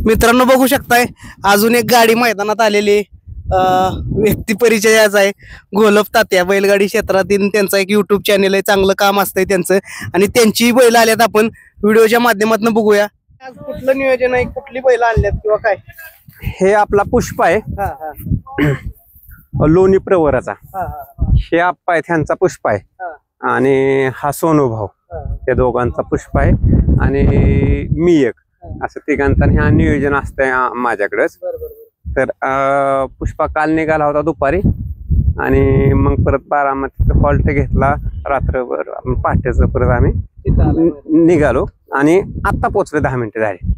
मित्रांनो बघू शकताय अजून एक गाडी मैदानात आलेली व्यक्ती परिचयाचा आहे. घोलप तात्या बैलगाडी क्षेत्रातील त्यांचा एक युट्यूब चॅनल आहे. चांगलं काम असतंय त्यांचं आणि त्यांची बैल आल्यात. आपण व्हिडिओच्या माध्यमातून बघूया. आज कुठलं नियोजन आहे, कुठली बैल आणल्यात किंवा काय? हे आपला पुष्पा आहे लोणी प्रवराचा. हे आप्पा आहे त्यांचा पुष्पा आहे आणि हा सोनू भाऊ त्या दोघांचा पुष्पा आहे आणि मी एक असं तिघांचा ह्या नियोजन असतंय माझ्याकडेच. तर पुष्पा काल निघाला होता दुपारी आणि मग परत बारामतीचा हॉल्ट घेतला रात्रभर. पहाटेचं परत आम्ही निघालो आणि आता पोहोचलो 10 मिनिटं झाली.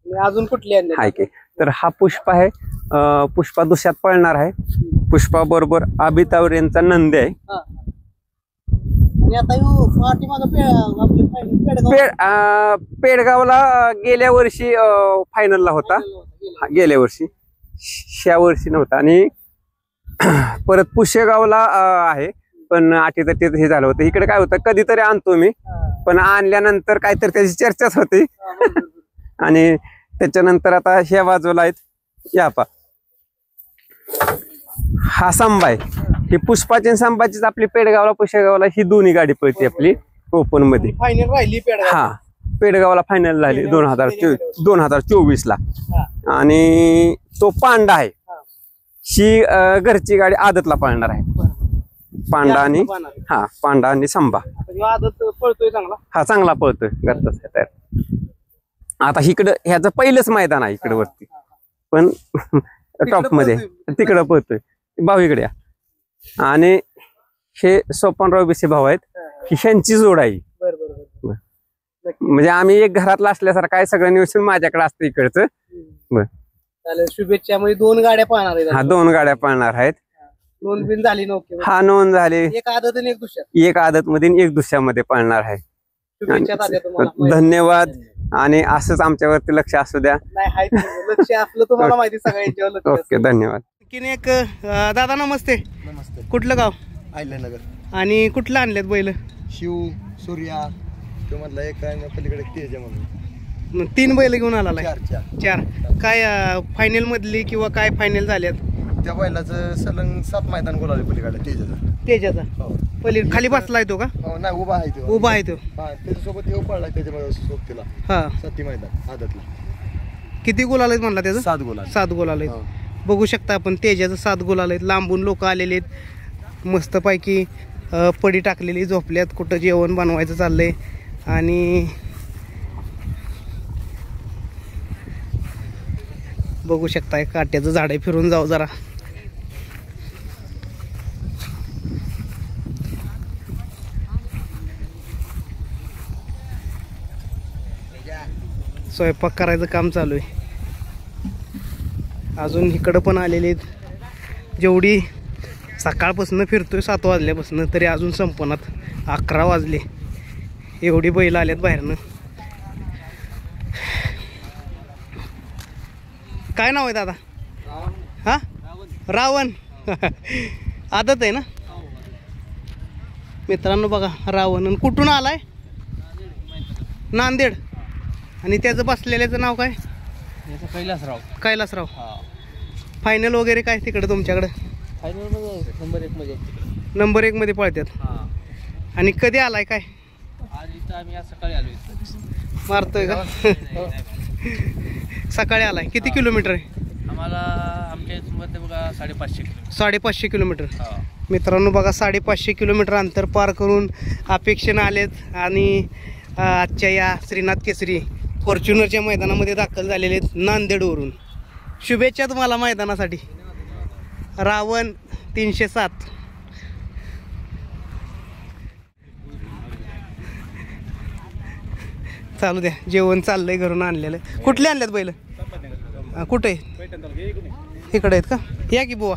अजून कुठली आहे की तर हा पुष्पा आहे. पुष्पा दुसऱ्यात पळणार आहे. पुष्पा बरोबर अभितावर यांचा नंदी आहे. पेडगावला गेल्या वर्षी फायनलला होता. गेल्या वर्षी ह्या वर्षी नव्हता. आणि परत पुशेगावला आहे पण अटीतटीत हे झालं होतं. इकडे काय होतं कधीतरी आणतो मी पण आणल्यानंतर काहीतरी त्याची चर्चाच होती आणि त्याच्यानंतर आता ह्या बाजूला आहेत यापा हा संभा आहे. ही पुष्पाची आणि संभाचीच आपली पेडगावला पुशेगावला ही दोन्ही गाडी पळते आपली ओपन मध्ये. फायनल राहिली हा पेडगावला फायनल झाली 2024 ला. आणि तो पांडा आहे. ही घरची गाडी आदतला पळणार आहे. पांडा आणि पांडा आणि संभा. आदत पळतोय चांगला. हा चांगला पळतोय घरचा. आता इकडं ह्याचं पहिलंच मैदान आहे इकडे वरती पण टॉप मध्ये तिकडं पळतोय भाऊ इकडे. आणि हे सोपानराव बिसे भाऊ आहेत. ही ह्यांची जोड आहे. म्हणजे आम्ही एक घरातला असल्यासारखं काय सगळं नियोजन माझ्याकडे असतं इकडचं. शुभेच्छा. म्हणजे 2 गाड्या पाहणार आहेत. हा 2 गाड्या पाळणार आहेत. नोंद बिन झाली नव्हती. हा नोंद झाली. एक आदत आणि एक दुसऱ्या. एक आदत मध्ये एक दुसऱ्यामध्ये पाळणार आहे. धन्यवाद. आणि असंच आमच्यावरती लक्ष असू द्या. लक्ष असलं तुम्हाला माहिती सगळ्यांच्या. ओके धन्यवाद. आणखीन एक दादा नमस्ते. नमस्ते. कुठलं गाव? आयल्यानगर. आणि कुठलं आणलेत बैल? शिव सूर्या तो मधला एक पलीकडे तेज म्हणून 3 बैल घेऊन आला. 4 काय फायनल मधली किंवा काय फायनल झाल्यात? त्या बैलाचं सलंग 7 मैदान गोलाले पलीकडे तेजाचा. पलीकडे खाली बसलाय तो का? नाही उभा आहे तो. उभा आहे तो. त्याच्यासोबत येऊ पडलाय त्याच्यामध्ये सोबतीला. 7 मैदान आदतला. किती गोल आलेत म्हणला त्याचं? 7 गोल. 7 गोल आलेत. बघू शकता आपण तेजाचं 7 गोल आलेत. लांबून लोक आलेले आहेत. मस्तपैकी पडी टाकलेली झोपल्यात. कुठं जेवण बनवायचं चाललंय. आणि बघू शकताय काट्याचं झाड आहे. फिरून जाऊ जरा. स्वयंपाक करायचं काम चालू आहे. अजून इकडं पण आलेले आहेत. जेवढी सकाळपासून फिरतोय 7 वाजल्यापासून तरी अजून संपनात 11 वाजले. एवढी बैल आल्यात बाहेरनं. काय नाव आहे दादा? हा रावण. आदत आहे ना मित्रांनो. बघा रावण. कुठून आलाय? नांदेड. आणि त्याचं बसलेल्याचं नाव काय? कैलासराव. कैलासराव. फायनल वगैरे काय तिकडे तुमच्याकडे? नंबर 1 मध्ये पळतात. आणि कधी आलाय काय? आम्ही आज सकाळी आलो. मारतोय का? सकाळी आलाय. किती किलोमीटर आहे? आम्हाला आमच्या इथून बघा 550 किलोमीटर. 550 किलोमीटर. मित्रांनो बघा 550 किलोमीटर अंतर पार करून अपेक्षेनं आलेत आणि आजच्या या श्रीनाथ केसरी फॉर्च्युनरच्या मैदानामध्ये दाखल झालेले आहेत नांदेडवरून. शुभेच्छा तुम्हाला मैदानासाठी. रावण 307. चालू द्या. जेवण चाललंय घरून आणलेलं. कुठले आणल्यात बैल? कुठे? इकडे आहेत का? या की बुवा.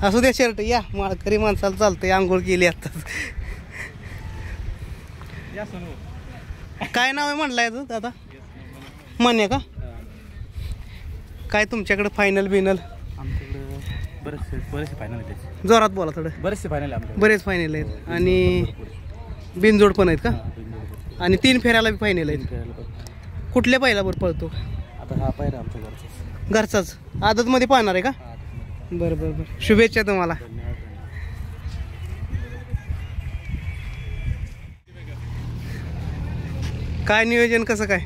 असू द्या शर्ट. या माळकरी माणसाला चालतंय. आंघोळ केली आताच. काय नाव आहे म्हणलं याचं दादा? मान्य का? काय तुमच्याकडे फायनल बिनल? बरेचसे फायनल आहेत. जोरात बोला थोडं. बरेचसे फायनल आहेत. बरेच फायनल आहेत. आणि बिनजोड पण आहेत का? आणि 3 फेऱ्याला बी फायनल आहेत. कुठल्या बैलावर पळतो? आता हा पायरा आमच्या घरचा. घरचाच आदतमध्ये पाहणार आहे का? बरं बरं बरं, शुभेच्छा तुम्हाला. काय नियोजन कसं काय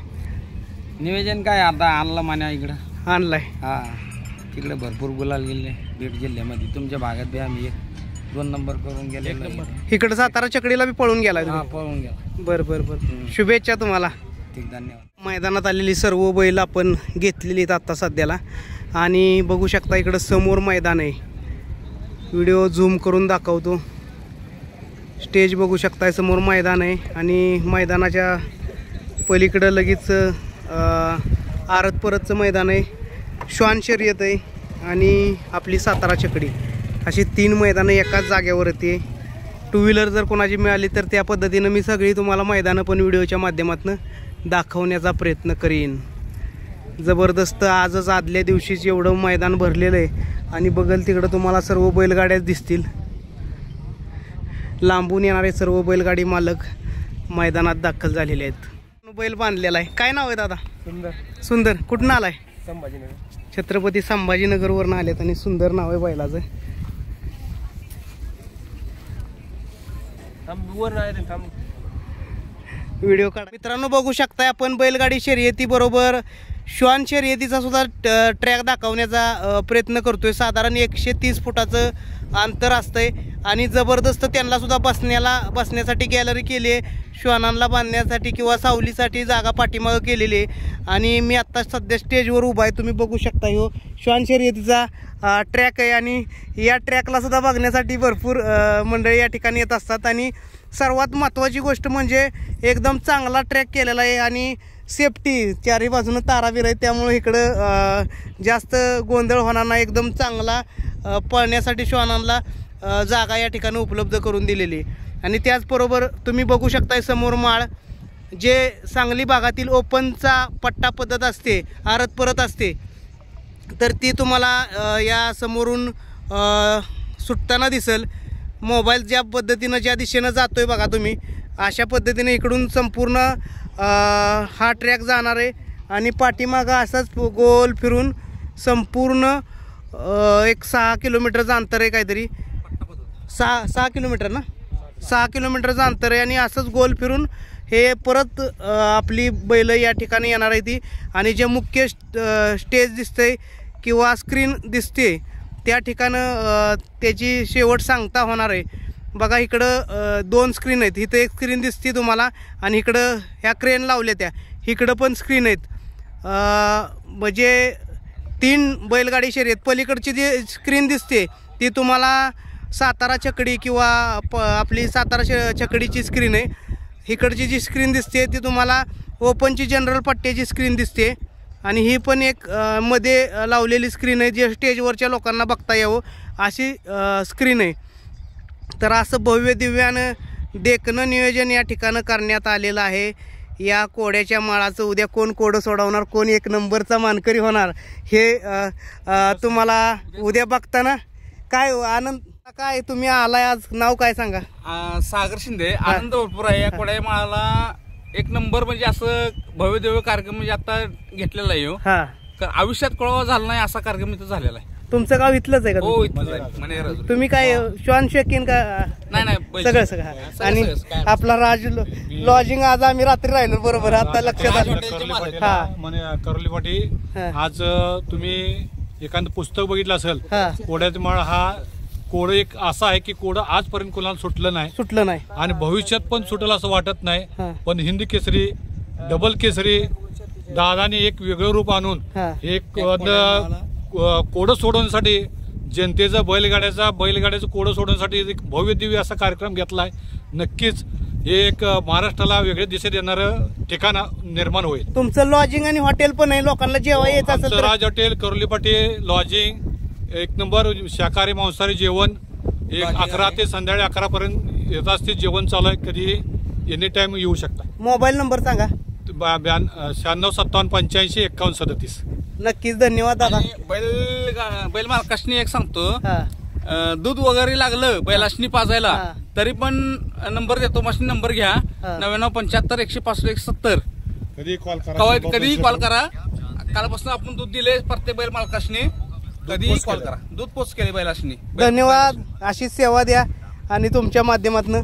नियोजन काय आता आणलं मान्या इकडं आणलाय? हा, तिकडे भरपूर गुलाल गेले बीड जिल्ह्यामध्ये. तुमच्या भागात बी आम्ही 1-2 नंबर करून गेले. इकडं सातारा चकडीला बी पळून गेलाय हा, तुम्ही? पळून गेला. बरं बरं बरं, शुभेच्छा तुम्हाला. ठीक, धन्यवाद. मैदानात आलेली सर्व बैल आपण घेतलेली आहेत आत्ता सध्याला. आणि बघू शकता इकडं समोर मैदान आहे. व्हिडिओ झूम करून दाखवतो. स्टेज बघू शकता, समोर मैदान आहे आणि मैदानाच्या पलीकडं लगेच आरत परतचं मैदान आहे. श्वान शर्यत आहे आणि आपली सातारा चकडी, अशी 3 मैदानं एकाच जागेवरती आहे. 2 व्हीलर जर कोणाची मिळाली तर त्या पद्धतीनं मी सगळी तुम्हाला मैदानं पण व्हिडिओच्या माध्यमातून दाखवण्याचा प्रयत्न करीन. जबरदस्त आजच आदल्या दिवशीच एवढं मैदान भरलेलं आहे आणि बघल तिकडं तुम्हाला सर्व बैलगाड्याच दिसतील. लांबून येणारे सर्व बैलगाडी मालक मैदानात दाखल झालेले आहेत. बैल बांधलेला आहे. काय नाव आहे दादा? सुंदर. सुंदर. कुठून आलाय? संभाजीनगर. छत्रपती संभाजीनगरवरून आलेत आणि सुंदर नाव आहे बैलाचं. व्हिडिओ काढा. मित्रांनो बघू शकताय आपण बैलगाडी शर्यती बरोबर श्वान शर्यतीचा सुद्धा ट्रॅक दाखवण्याचा प्रयत्न करतोय. साधारण 130 फुटाचं अंतर असतंय आणि जबरदस्त त्यांना सुद्धा बसण्यासाठी गॅलरी केली आहे. श्वानांना बांधण्यासाठी किंवा सावलीसाठी जागा पाठीमागं केलेली आहे. आणि मी आत्ता सध्या स्टेजवर उभा आहे. तुम्ही बघू शकता हो श्वान शर्यतीचा ट्रॅक आहे आणि या ट्रॅकला सुद्धा बघण्यासाठी भरपूर मंडळी या ठिकाणी येत असतात. आणि सर्वात महत्त्वाची गोष्ट म्हणजे एकदम चांगला ट्रॅक केलेला आहे आणि सेफ्टी चारही बाजूनं तारावीर आहे, त्यामुळे इकडं जास्त गोंधळ होणार नाही. एकदम चांगला पळण्यासाठी श्वानांना जागा या ठिकाणी उपलब्ध करून दिलेली. आणि त्याचबरोबर तुम्ही बघू शकताय समोर माळ, जे सांगली भागातील ओपनचा पट्टा पद्धत असते, आरत परत असते, तर ती तुम्हाला या समोरून सुटताना दिसेल. मोबाईल ज्या पद्धतीनं ज्या दिशेनं जातोय बघा तुम्ही, अशा पद्धतीने इकडून संपूर्ण हा ट्रॅक जाणार आहे आणि पाठीमागं असाच गोल फिरून संपूर्ण एक 6 किलोमीटरचं अंतर आहे, काहीतरी 6 किलोमीटर ना, 6 किलोमीटरचं अंतर आहे. आणि असंच गोल फिरून हे परत आपली बैल या ठिकाणी येणार आहे ती. आणि जे मुख्य स्टेज दिसतंय किंवा स्क्रीन दिसते त्या ठिकाणं त्याची शेवट सांगता होणार आहे. बघा इकडं 2 स्क्रीन आहेत. इथं एक स्क्रीन दिसते तुम्हाला आणि इकडं ह्या क्रेन लावल्या त्या, इकडं पण स्क्रीन आहेत. म्हणजे 3 बैलगाडी शर्यत. पलीकडची जी स्क्रीन दिसते ती तुम्हाला सातारा चकडी किंवा आपली सातारा चकडीची स्क्रीन आहे. इकडची जी स्क्रीन दिसते ती तुम्हाला ओपनची जनरल पट्ट्याची स्क्रीन दिसते. आणि ही पण एक मध्ये लावलेली स्क्रीन आहे, जे स्टेजवरच्या लोकांना बघता यावं अशी स्क्रीन आहे. तर असं भव्य दिव्यानं देखणं नियोजन या ठिकाणं करण्यात आलेलं आहे. या कोड्याच्या माळाचं उद्या कोण कोडं सोडवणार, कोण 1 नंबरचा मानकरी होणार हे तुम्हाला उद्या बघताना. काय आनंद, काय तुम्ही आलाय आज, नाव काय सांगा? सागर शिंदे. आनंद भरपूर आहे या कोड्या माळाला. 1 नंबर म्हणजे असं भव्य दिव्य कार्यक्रम म्हणजे आता घेतलेला आहे. हा, आयुष्यात कळवा झाला नाही असा कार्यक्रम इथं झालेला आहे. तुमचं गाव इथलंच आहे का? हो, इथलंच आहे मनेर. तुम्ही काय श्वान शकीन का? नाही, सगळं. आणि आपला राज लॉजिंग आज आम्ही रात्री राहिलो, बरोबर, आता लक्षात आलं. करोली पाटी. आज तुम्ही एखादं पुस्तक बघितलं असेल, कोड्यात माळ हा कोड एक असा आहे की कोड आजपर्यंत कोणाला सुटलं नाही आणि भविष्यात पण सुटेल असं वाटत नाही. पण हिंद केसरी, डबल केसरी दादाने एक वेगळं रूप आणून एक कोड सोडवण्यासाठी, जनतेचा बैलगाड्याचं कोड सोडवण्यासाठी एक भव्य दिव्य असा कार्यक्रम घेतलाय. नक्कीच हे एक महाराष्ट्राला वेगळ्या दिशेत येणारं ठिकाण निर्माण होईल. तुमचं लॉजिंग आणि हॉटेल पण आहे, लोकांना जेव्हा येत असेल राज हॉटेल, करोलीपाटी लॉजिंग, 1 नंबर शाकाहारी मांसाहारी जेवण. 11 ते संध्याकाळी 11 पर्यंत येत असते जेवण चालू आहे. कधी एनी टाइम येऊ शकता. मोबाईल नंबर सांगा. 9657855137. नक्कीच, धन्यवाद दादा. बैल मालकाशनी एक सांगतो, दूध वगैरे लागलं बैलाशनी पाजायला तरी पण नंबर देतो, मशीन नंबर घ्या 9975 165 170. कधीही कॉल करा. कालपासून आपण दूध दिले प्रत्येक बैल मालकाशने. कधीही कॉल करा. दूध पोच केले बैलाशने. धन्यवाद. अशीच सेवा द्या आणि तुमच्या माध्यमातून